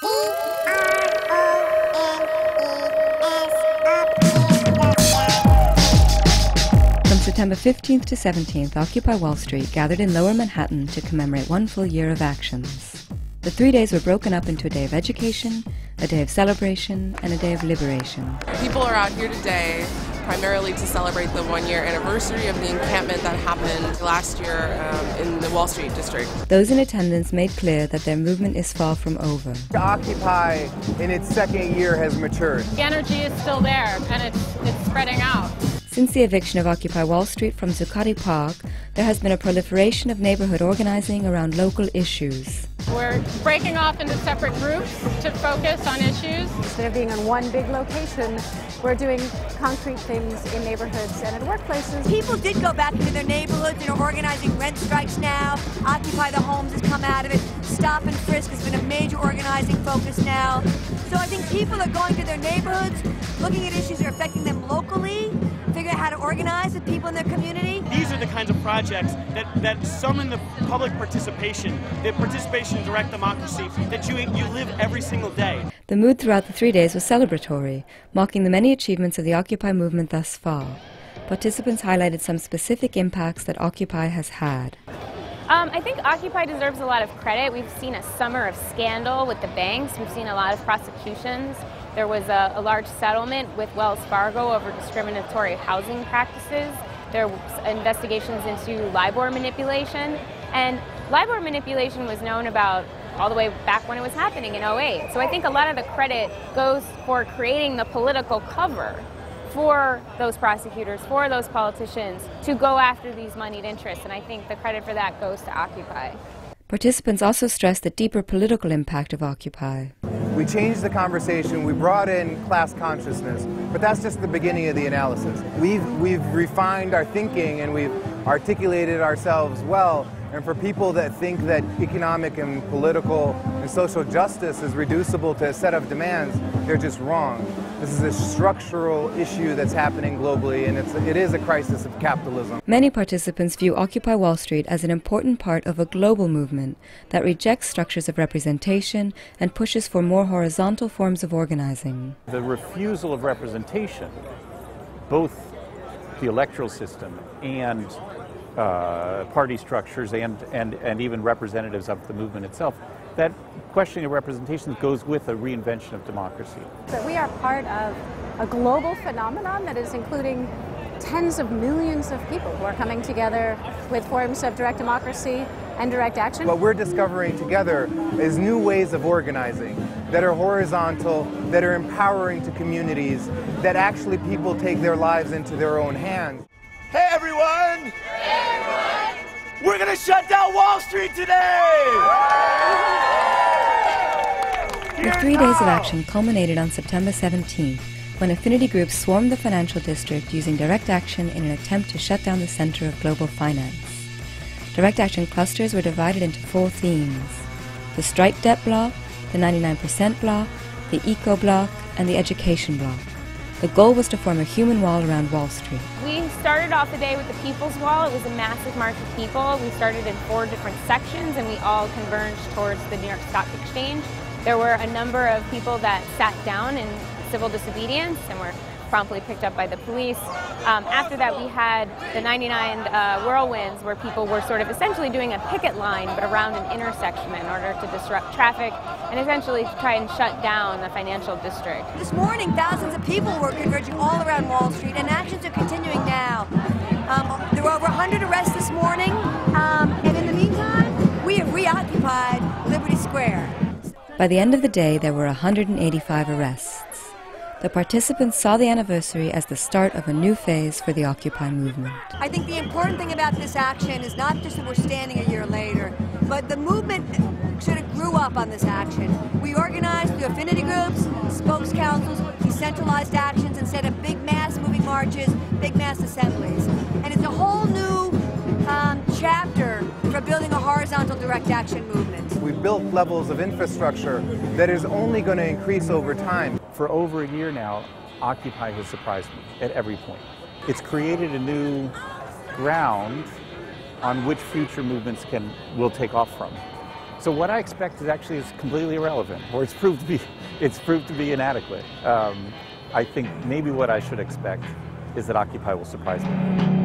From September 15th to 17th, Occupy Wall Street gathered in Lower Manhattan to commemorate one full year of actions. The 3 days were broken up into a day of education, a day of celebration, and a day of liberation. People are out here today primarily to celebrate the one-year anniversary of the encampment that happened last year in the Wall Street district. Those in attendance made clear that their movement is far from over. Occupy, in its second year, has matured. The energy is still there, and it's spreading out. Since the eviction of Occupy Wall Street from Zuccotti Park, there has been a proliferation of neighborhood organizing around local issues. We're breaking off into separate groups to focus on issues. Instead of being on one big location, we're doing concrete things in neighborhoods and at workplaces. People did go back into their neighborhoods and are organizing rent strikes now. Occupy the Homes has come out of it. Stop and Frisk has been a major organizing focus now. So I think people are going to their neighborhoods, looking at issues that are affecting them locally, figuring out how to organize with people in their community. These are the kinds of projects that summon the public participation, the participation in direct democracy that you live every single day. The mood throughout the 3 days was celebratory, marking the many achievements of the Occupy movement thus far. Participants highlighted some specific impacts that Occupy has had. I think Occupy deserves a lot of credit. We've seen a summer of scandal with the banks. We've seen a lot of prosecutions. There was a large settlement with Wells Fargo over discriminatory housing practices. There were investigations into LIBOR manipulation. And LIBOR manipulation was known about all the way back when it was happening in '08. So I think a lot of the credit goes for creating the political cover for those prosecutors, for those politicians, to go after these moneyed interests. And I think the credit for that goes to Occupy. Participants also stressed the deeper political impact of Occupy. We changed the conversation, we brought in class consciousness, but that's just the beginning of the analysis. We've refined our thinking and we've articulated ourselves well, and for people that think that economic and political and social justice is reducible to a set of demands, they're just wrong. This is a structural issue that's happening globally, and it is a crisis of capitalism. Many participants view Occupy Wall Street as an important part of a global movement that rejects structures of representation and pushes for more horizontal forms of organizing. The refusal of representation, both the electoral system and party structures and even representatives of the movement itself, that questioning of representation goes with a reinvention of democracy. So we are part of a global phenomenon that is including tens of millions of people who are coming together with forms of direct democracy and direct action. What we're discovering together is new ways of organizing that are horizontal, that are empowering to communities, that actually people take their lives into their own hands. Hey everyone! Hey everyone! We're gonna shut down Wall Street today! The 3 days of action culminated on September 17th, when affinity groups swarmed the financial district using direct action in an attempt to shut down the center of global finance. Direct action clusters were divided into 4 themes: the strike debt block, the 99% block, the eco block, and the education block. The goal was to form a human wall around Wall Street. We started off the day with the People's Wall. It was a massive march of people. We started in 4 different sections, and we all converged towards the New York Stock Exchange. There were a number of people that sat down in civil disobedience and were promptly picked up by the police. After that, we had the 99 whirlwinds, where people were sort of essentially doing a picket line, but around an intersection in order to disrupt traffic and essentially to try and shut down the financial district. This morning, thousands of people were converging all around Wall Street, and actions are continuing now. There were over 100 arrests this morning, and in the meantime, we have reoccupied Liberty Square. By the end of the day, there were 185 arrests. The participants saw the anniversary as the start of a new phase for the Occupy movement. I think the important thing about this action is not just that we're standing a year later, but the movement sort of grew up on this action. We organized through affinity groups, spokes councils, decentralized actions, and set up big mass moving marches, big mass assemblies. And it's a whole new chapter for building a horizontal direct action movement. We've built levels of infrastructure that is only going to increase over time. For over a year now, Occupy has surprised me at every point. It's created a new ground on which future movements will take off from. So what I expect is actually is completely irrelevant, or it's proved to be inadequate. I think maybe what I should expect is that Occupy will surprise me.